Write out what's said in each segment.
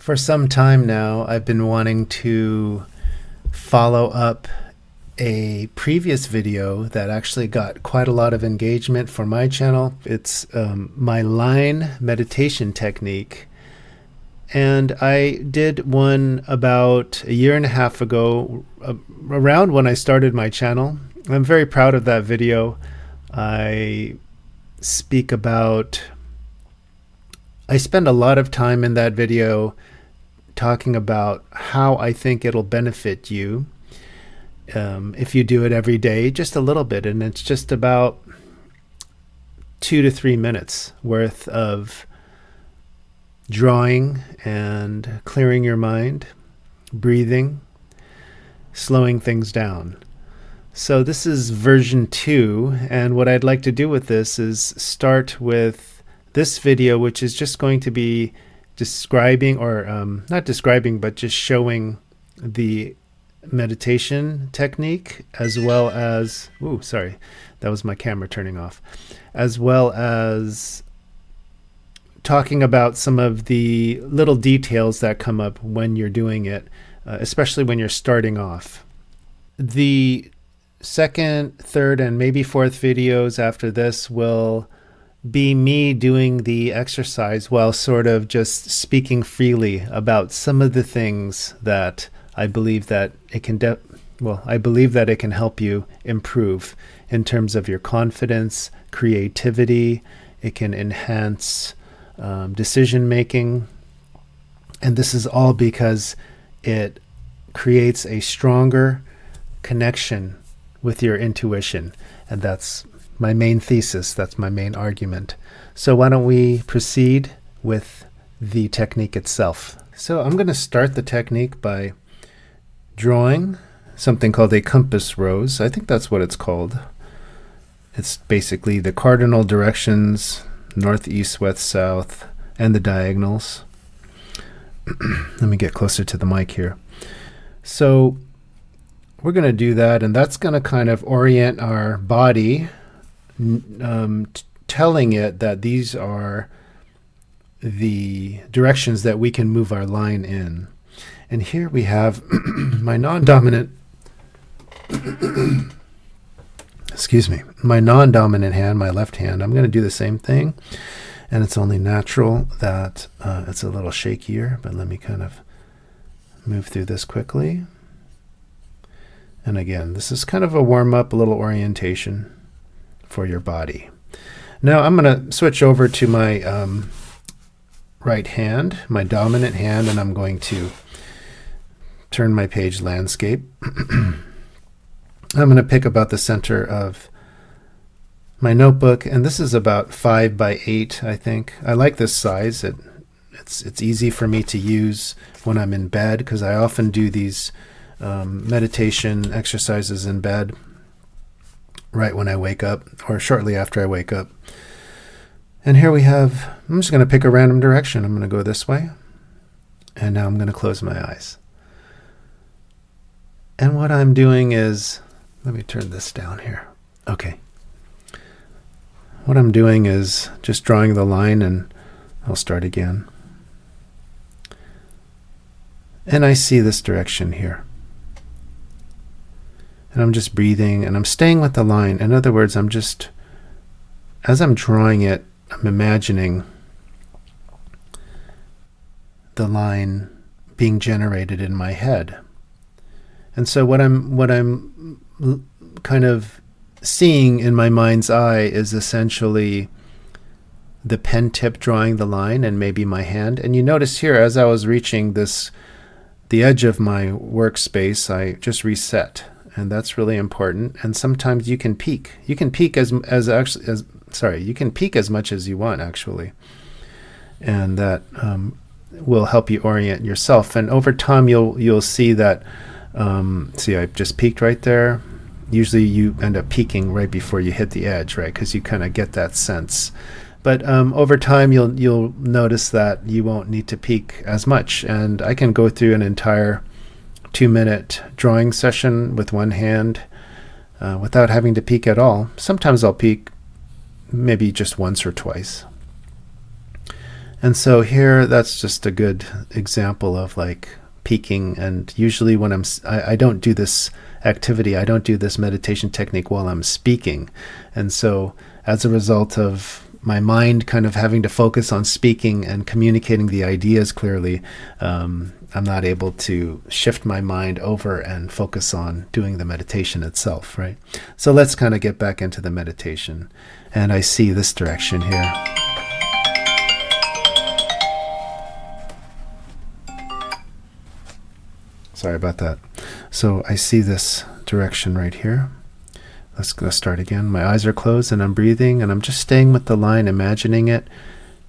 For some time now, I've been wanting to follow up a previous video that actually got quite a lot of engagement for my channel. It's my line meditation technique. And I did one about a year and a half ago, around when I started my channel. I'm very proud of that video. I speak about, I spend a lot of time in that video talking about how I think it'll benefit you if you do it every day, just a little bit. And it's just about 2 to 3 minutes worth of drawing and clearing your mind, breathing, slowing things down. So this is version 2, and what I'd like to do with this is start with this video, which is just going to be describing, or not describing, but just showing the meditation technique, as well as, sorry, that was my camera turning off, as well as talking about some of the little details that come up when you're doing it, especially when you're starting off. The second, third, and maybe fourth videos after this will be me doing the exercise while sort of just speaking freely about some of the things that I believe that it can I believe that it can help you improve in terms of your confidence, creativity. It can enhance decision making, and this is all because it creates a stronger connection with your intuition, and that's my main thesis, that's my main argument. So why don't we proceed with the technique itself. So I'm going to start the technique by drawing something called a compass rose. I think that's what it's called. It's basically the cardinal directions, north, east, west, south, and the diagonals. Let me get closer to the mic here. So we're going to do that, and that's going to kind of orient our body, telling it that these are the directions that we can move our line in. And here we have my non-dominant my non-dominant hand, my left hand. I'm going to do the same thing, and it's only natural that it's a little shakier, but let me kind of move through this quickly. And again, this is kind of a warm-up, a little orientation for your body. Now I'm going to switch over to my right hand, my dominant hand, and I'm going to turn my page landscape. I'm going to pick about the center of my notebook, and this is about 5 by 8, I think. I like this size. It's easy for me to use when I'm in bed, because I often do these meditation exercises in bed right when I wake up, or shortly after I wake up. And here we have, I'm just going to pick a random direction. I'm going to go this way, and now I'm going to close my eyes. And what I'm doing is, let me turn this down here. Okay. What I'm doing is just drawing the line, and I'll start again. And I see this direction here. And I'm just breathing, and I'm staying with the line. In other words, I'm just, as I'm drawing it, I'm imagining the line being generated in my head. And so what I'm kind of seeing in my mind's eye is essentially the pen tip drawing the line, and maybe my hand. And you notice here, as I was reaching the edge of my workspace, I just reset. And that's really important. And sometimes you can peek. You can peek you can peek as much as you want, actually. And that will help you orient yourself. And over time, you'll see that. See, I just peeked right there. Usually, you end up peeking right before you hit the edge, right? Because you kind of get that sense. But over time, you'll notice that you won't need to peek as much. And I can go through an entire 2-minute drawing session with one hand without having to peek at all. Sometimes I'll peek maybe just once or twice. And so here, that's just a good example of like peaking. And usually when I don't do this activity, I don't do this meditation technique while I'm speaking. And so as a result of my mind kind of having to focus on speaking and communicating the ideas clearly, I'm not able to shift my mind over and focus on doing the meditation itself, right? So let's kind of get back into the meditation. And I see this direction here. Sorry about that. So I see this direction right here. Let's go start again. My eyes are closed and I'm breathing and I'm just staying with the line, imagining it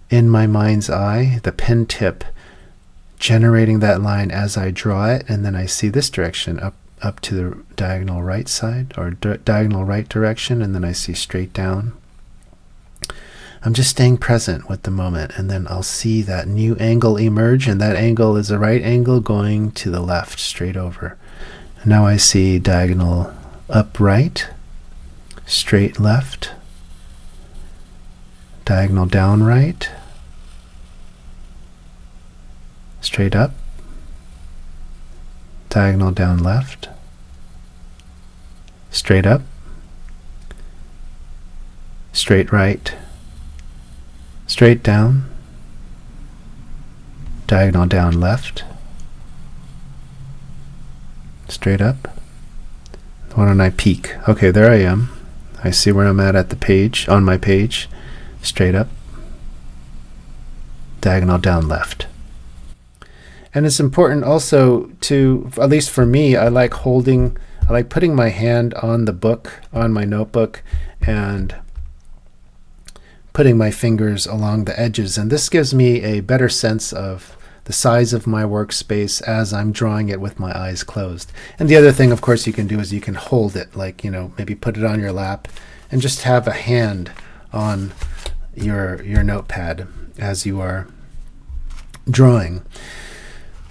in my mind's eye, the pen tip generating that line as I draw it, and then I see this direction up to the diagonal right side, or diagonal right direction, and then I see straight down. I'm just staying present with the moment, and then I'll see that new angle emerge, and that angle is a right angle going to the left, straight over. And now I see diagonal upright, straight left, diagonal down right, straight up, diagonal down left, straight up, straight right, straight down, diagonal down left, straight up. Why don't I peek? Okay, there I am. I see where I'm at the page, on my page, straight up, diagonal down left. And it's important also to, at least for me, I like putting my hand on the book, on my notebook, and putting my fingers along the edges. And this gives me a better sense of the size of my workspace as I'm drawing it with my eyes closed. And the other thing, of course, you can do is you can hold it, like, maybe put it on your lap and just have a hand on your notepad as you are drawing.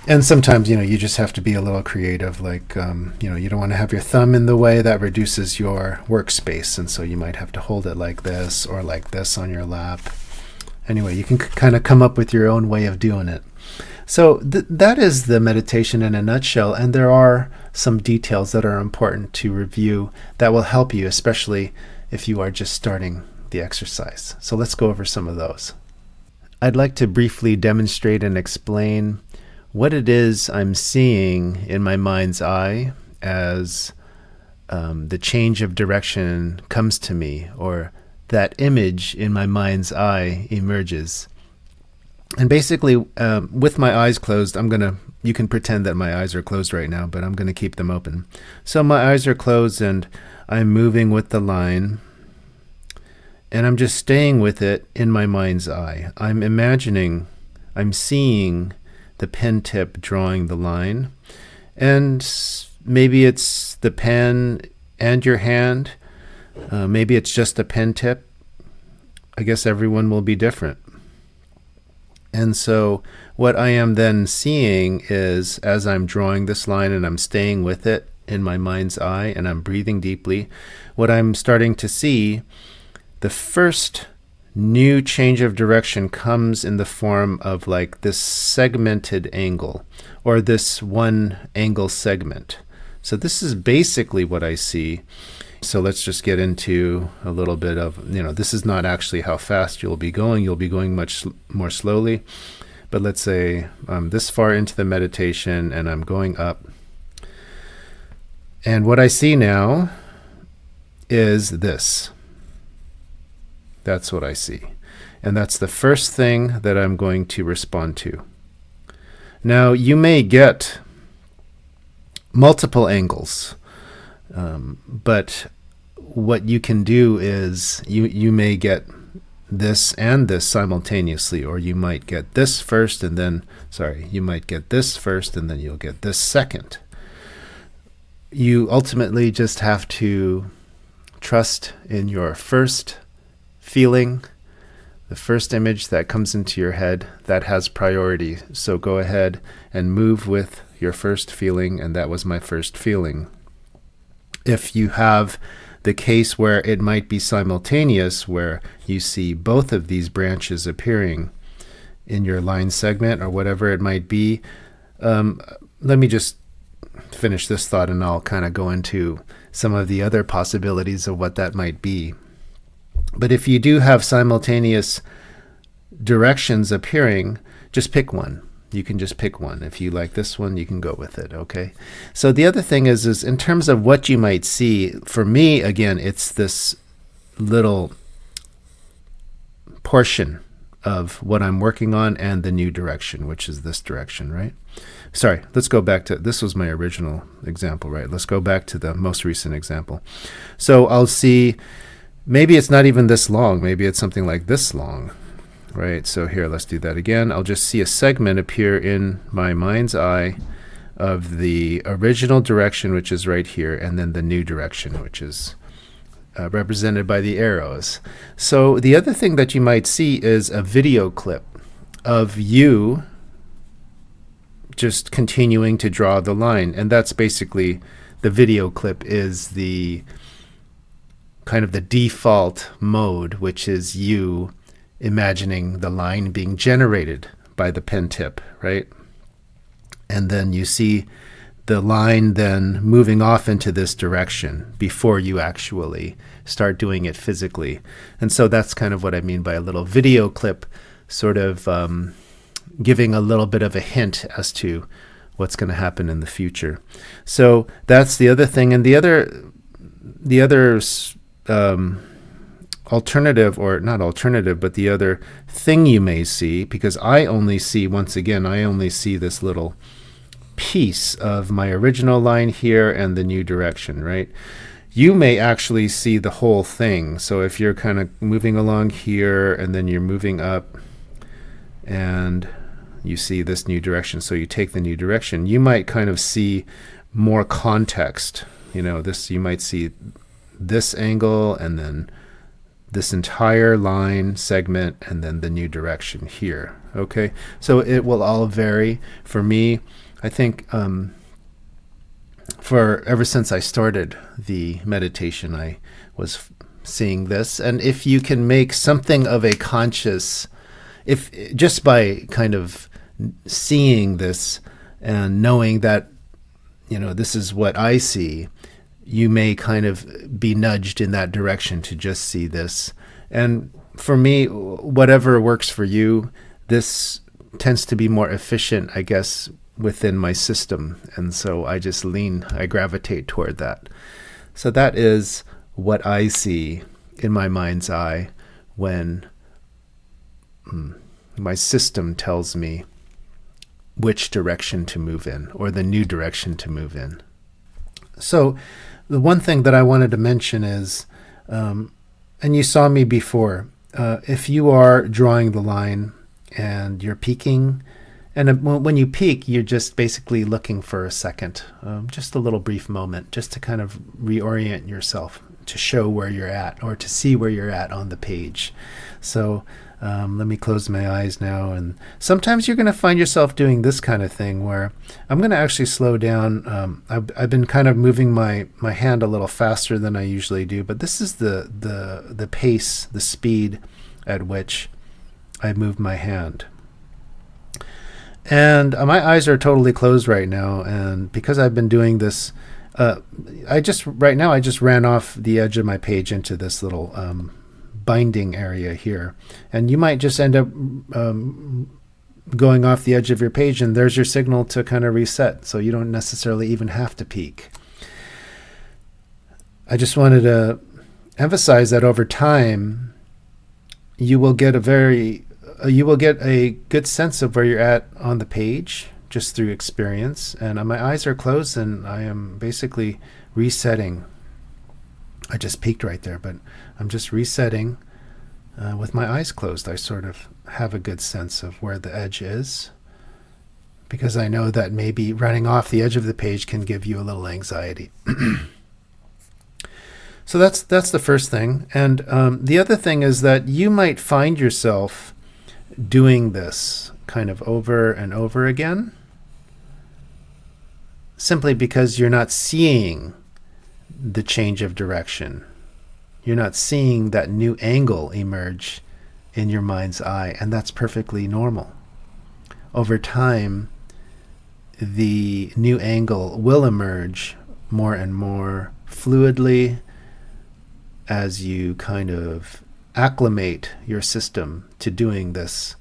And sometimes, you just have to be a little creative, like, you don't want to have your thumb in the way. That reduces your workspace. And so you might have to hold it like this or like this on your lap. Anyway, you can kind of come up with your own way of doing it. So that is the meditation in a nutshell. And there are some details that are important to review that will help you, especially if you are just starting the exercise. So let's go over some of those. I'd like to briefly demonstrate and explain what it is I'm seeing in my mind's eye as the change of direction comes to me, or that image in my mind's eye emerges. And basically, with my eyes closed, you can pretend that my eyes are closed right now, but I'm going to keep them open. So my eyes are closed and I'm moving with the line, and I'm just staying with it in my mind's eye. I'm seeing the pen tip drawing the line, and maybe it's the pen and your hand. Maybe it's just a pen tip. I guess everyone will be different. And so what I am then seeing is, as I'm drawing this line and I'm staying with it in my mind's eye and I'm breathing deeply, what I'm starting to see, the first new change of direction comes in the form of like this segmented angle, or this one angle segment. So this is basically what I see. So let's just get into a little bit of, this is not actually how fast you'll be going. You'll be going much more slowly. But let's say I'm this far into the meditation and I'm going up. And what I see now is this. That's what I see. And that's the first thing that I'm going to respond to. Now, you may get multiple angles. But what you can do is you may get this and this simultaneously, or you might get this first and then, you might get this first and then you'll get this second. You ultimately just have to trust in your first feeling, the first image that comes into your head that has priority. So go ahead and move with your first feeling, and that was my first feeling. If you have the case where it might be simultaneous, where you see both of these branches appearing, in your line segment or whatever it might be. Let me just finish this thought and I'll kind of go into some of the other possibilities of what that might be. But if you do have simultaneous directions appearing, just pick one. You can just pick one. If you like this one, you can go with it, okay? So the other thing is in terms of what you might see, for me, again, it's this little portion of what I'm working on and the new direction, which is this direction, right? Sorry, let's go back to, this was my original example, right? Let's go back to the most recent example. So I'll see, maybe it's not even this long, maybe it's something like this long, right? So here, let's do that again. I'll just see a segment appear in my mind's eye of the original direction, which is right here, and then the new direction, which is represented by the arrows. So the other thing that you might see is a video clip of you just continuing to draw the line. And that's basically, the video clip is the kind of the default mode, which is you imagining the line being generated by the pen tip, right? And then you see the line then moving off into this direction before you actually start doing it physically. And so that's kind of what I mean by a little video clip, sort of giving a little bit of a hint as to what's going to happen in the future. So that's the other thing. And the other alternative, or not alternative, but the other thing you may see, because I only see, once again, I only see this little piece of my original line here and the new direction, right? You may actually see the whole thing. So if you're kind of moving along here and then you're moving up and you see this new direction, so you take the new direction, you might kind of see more context. You know, this, you might see this angle and then this entire line segment and then the new direction here. Okay, so it will all vary. For me, I think for ever since I started the meditation, I was seeing this. And if you can make something of a conscious, if just by kind of seeing this and knowing that, you know, this is what I see, you may kind of be nudged in that direction to just see this. And for me, whatever works for you, this tends to be more efficient, I guess, within my system. And so I just I gravitate toward that. So that is what I see in my mind's eye when my system tells me which direction to move in, or the new direction to move in. So the one thing that I wanted to mention is, and you saw me before, if you are drawing the line and you're peeking, and when you peek, you're just basically looking for a second, just a little brief moment, just to kind of reorient yourself, to show where you're at, or to see where you're at on the page. So let me close my eyes now. And sometimes you're going to find yourself doing this kind of thing where I'm going to actually slow down. I've been kind of moving my hand a little faster than I usually do, but this is the pace, the speed at which I move my hand. And my eyes are totally closed right now, and because I've been doing this, I just ran off the edge of my page into this little binding area here, and you might just end up going off the edge of your page, and there's your signal to kind of reset, so you don't necessarily even have to peek. I just wanted to emphasize that over time, you will get a good sense of where you're at on the page just through experience. And my eyes are closed and I am basically resetting. I just peeked right there, but I'm just resetting with my eyes closed. I sort of have a good sense of where the edge is, because I know that maybe running off the edge of the page can give you a little anxiety. So that's the first thing. And the other thing is that you might find yourself doing this kind of over and over again, simply because you're not seeing the change of direction. You're not seeing that new angle emerge in your mind's eye, and that's perfectly normal. Over time, the new angle will emerge more and more fluidly as you kind of acclimate your system to doing this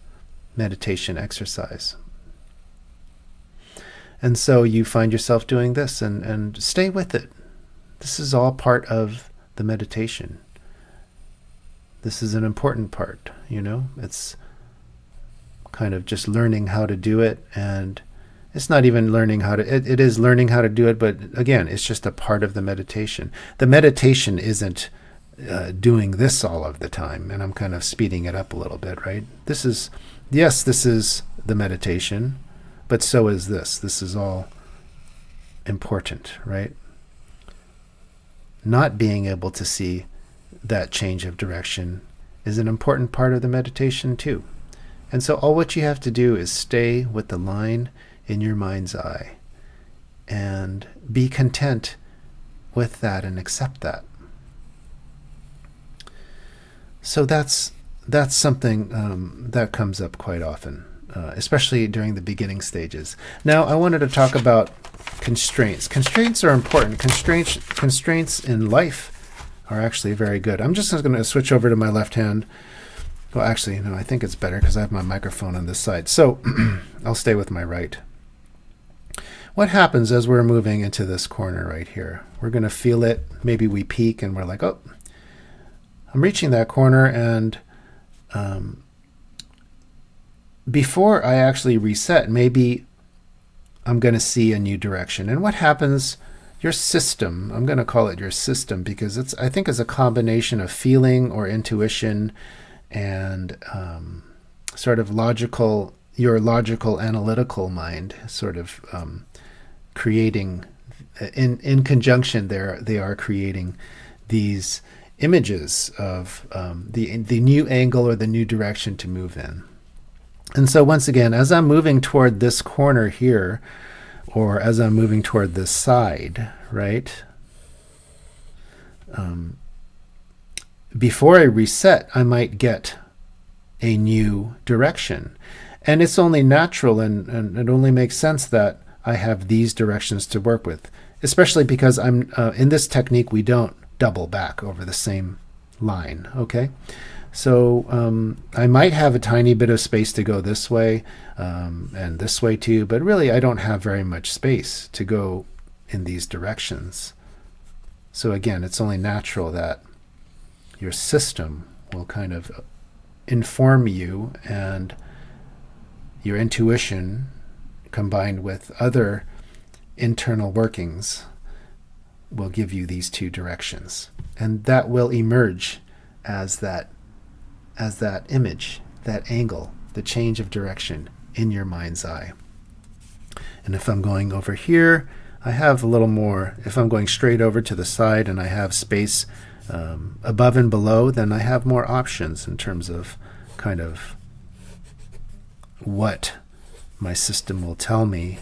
meditation exercise. And so you find yourself doing this, and stay with it. This is all part of the meditation. This is an important part, It's kind of just learning how to do it, and it's not even learning how to, it is learning how to do it, but again, it's just a part of the meditation. The meditation isn't doing this all of the time, and I'm kind of speeding it up a little bit, right? This is the meditation, but so is this. This is all important, right? Not being able to see that change of direction is an important part of the meditation too. And so all what you have to do is stay with the line in your mind's eye and be content with that and accept that. So that's something that comes up quite often, especially during the beginning stages. Now, I wanted to talk about constraints. Constraints are important. Constraints in life are actually very good. I'm just going to switch over to my left hand. Well, actually, no, I think it's better because I have my microphone on this side. So I'll stay with my right. What happens as we're moving into this corner right here? We're going to feel it. Maybe we peak and we're like, oh, I'm reaching that corner, and before I actually reset, maybe I'm going to see a new direction. And what happens, your system, I'm going to call it your system because I think it's a combination of feeling or intuition and sort of your logical analytical mind sort of creating, in conjunction there, they are creating these images of the new angle or the new direction to move in. And so once again, as I'm moving toward this corner here, or as I'm moving toward this side, right? Before I reset, I might get a new direction. And it's only natural and it only makes sense that I have these directions to work with, especially because I'm in this technique, we don't double back over the same line, okay? So I might have a tiny bit of space to go this way and this way too, but really I don't have very much space to go in these directions. So again, it's only natural that your system will kind of inform you, and your intuition combined with other internal workings will give you these two directions. And that will emerge as that image, that angle, the change of direction in your mind's eye. And if I'm going over here, I have a little more. If I'm going straight over to the side and I have space above and below, then I have more options in terms of kind of what my system will tell me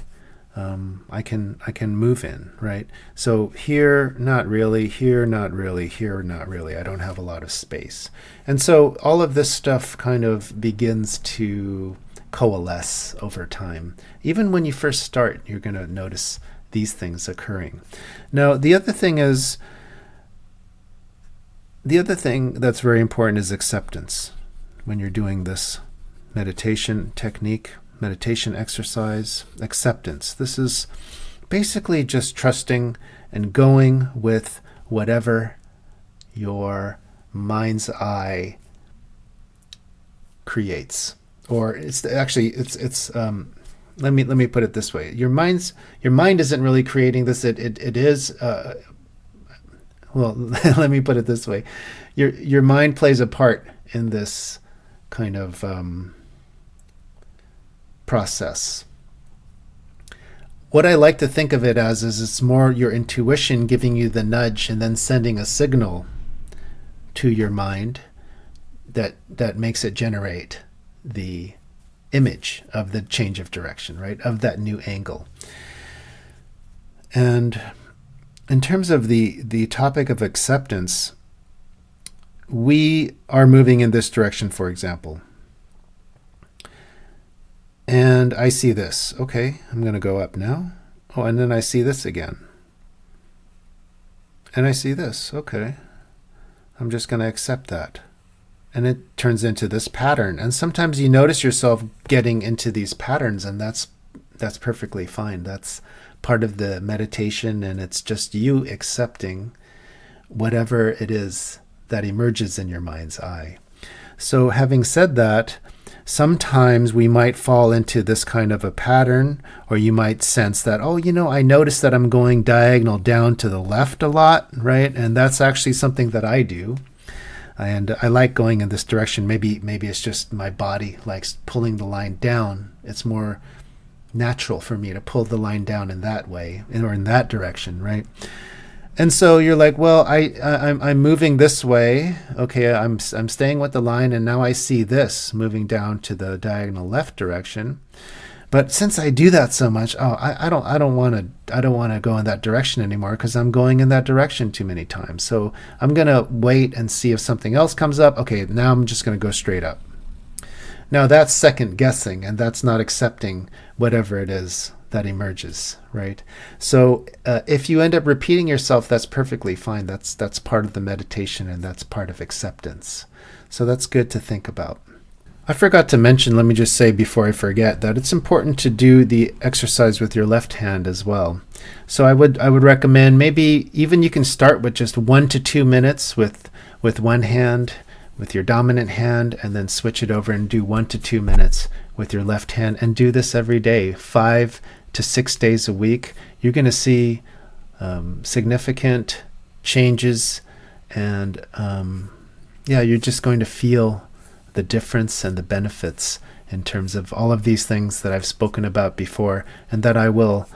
I can move in, right? So here, not really, here, not really, here, not really. I don't have a lot of space. And so all of this stuff kind of begins to coalesce over time. Even when you first start, you're going to notice these things occurring. Now, the other thing that's very important is acceptance. When you're doing this meditation technique, meditation exercise, acceptance. This is basically just trusting and going with whatever your mind's eye creates. Or it's let me put it this way. Your mind isn't really creating this. It is well, let me put it this way. Your mind plays a part in this kind of process. What I like to think of it as is it's more your intuition giving you the nudge and then sending a signal to your mind that makes it generate the image of the change of direction, right? Of that new angle. And in terms of the topic of acceptance, we are moving in this direction, for example, and I see this. Okay, I'm going to go up now. Oh, and then I see this again. And I see this. Okay, I'm just going to accept that. And it turns into this pattern. And sometimes you notice yourself getting into these patterns, and that's perfectly fine. That's part of the meditation, and it's just you accepting whatever it is that emerges in your mind's eye. So having said that, sometimes we might fall into this kind of a pattern, or you might sense that, oh, I notice that I'm going diagonal down to the left a lot, right? And that's actually something that I do. And I like going in this direction. Maybe it's just my body likes pulling the line down. It's more natural for me to pull the line down in that way, or in that direction, right? And so you're like, well, I'm moving this way. Okay, I'm staying with the line, and now I see this moving down to the diagonal left direction. But since I do that so much, I don't want to go in that direction anymore, because I'm going in that direction too many times. So I'm gonna wait and see if something else comes up. Okay, now I'm just gonna go straight up. Now that's second guessing, and that's not accepting whatever it is that emerges, right? So if you end up repeating yourself, that's perfectly fine. That's part of the meditation, and that's part of acceptance. So that's good to think about. I forgot to mention, let me just say before I forget, that it's important to do the exercise with your left hand as well. So I would recommend, maybe even you can start with just 1 to 2 minutes with one hand, with your dominant hand, and then switch it over and do 1 to 2 minutes with your left hand, and do this every day, 5 to 6 days a week. You're going to see significant changes, and you're just going to feel the difference and the benefits in terms of all of these things that I've spoken about before, and that I will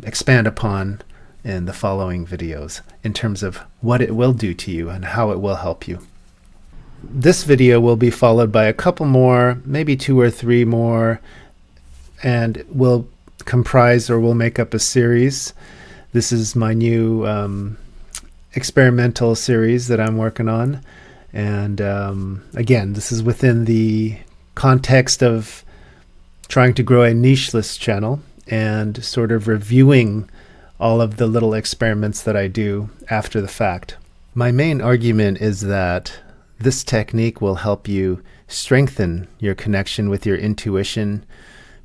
expand upon in the following videos in terms of what it will do to you and how it will help you. This video will be followed by a couple more, maybe 2 or 3 more, and will comprise, or will make up, a series. This is my new experimental series that I'm working on. And again, this is within the context of trying to grow a nicheless channel and sort of reviewing all of the little experiments that I do after the fact. My main argument is that this technique will help you strengthen your connection with your intuition,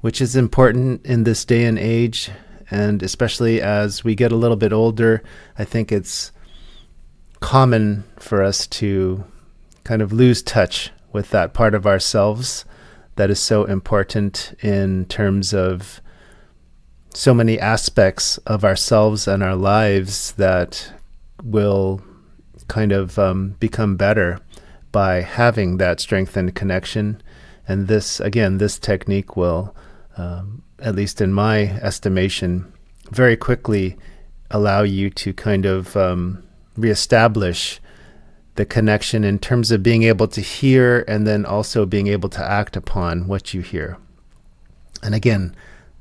which is important in this day and age. And especially as we get a little bit older, I think it's common for us to kind of lose touch with that part of ourselves that is so important in terms of so many aspects of ourselves and our lives that will kind of become better by having that strengthened connection. And this technique will, at least in my estimation, very quickly allow you to kind of reestablish the connection in terms of being able to hear, and then also being able to act upon what you hear. And again,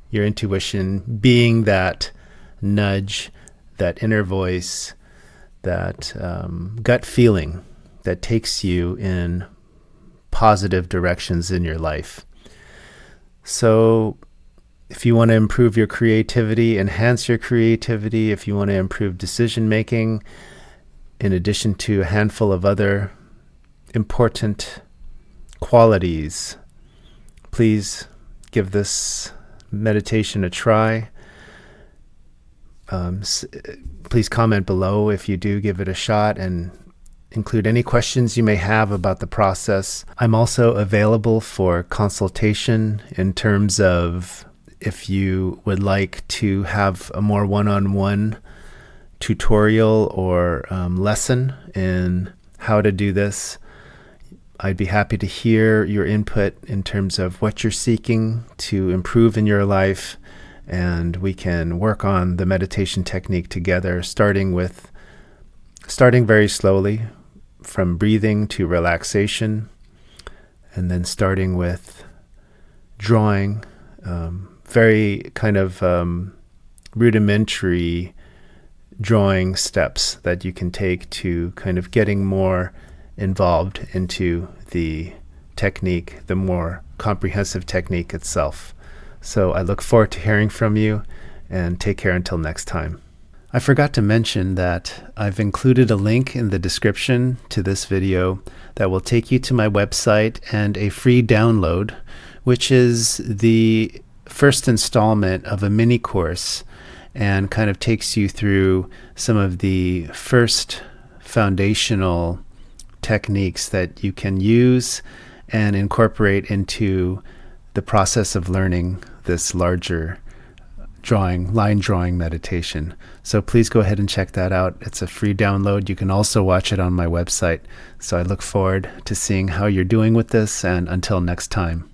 your intuition being that nudge, that inner voice, that gut feeling that takes you in positive directions in your life. So if you want to improve your creativity, enhance your creativity, if you want to improve decision making, in addition to a handful of other important qualities, please give this meditation a try. Please comment below if you do give it a shot, and include any questions you may have about the process. I'm also available for consultation in terms of if you would like to have a more one-on-one tutorial or lesson in how to do this. I'd be happy to hear your input in terms of what you're seeking to improve in your life, and we can work on the meditation technique together, starting very slowly from breathing to relaxation, and then starting with drawing, very kind of rudimentary drawing steps that you can take to kind of getting more involved into the technique, the more comprehensive technique itself. So I look forward to hearing from you, and take care until next time. I forgot to mention that I've included a link in the description to this video that will take you to my website and a free download, which is the first installment of a mini course and kind of takes you through some of the first foundational techniques that you can use and incorporate into the process of learning this larger line drawing meditation. So please go ahead and check that out. It's a free download. You can also watch it on my website. So I look forward to seeing how you're doing with this, and until next time.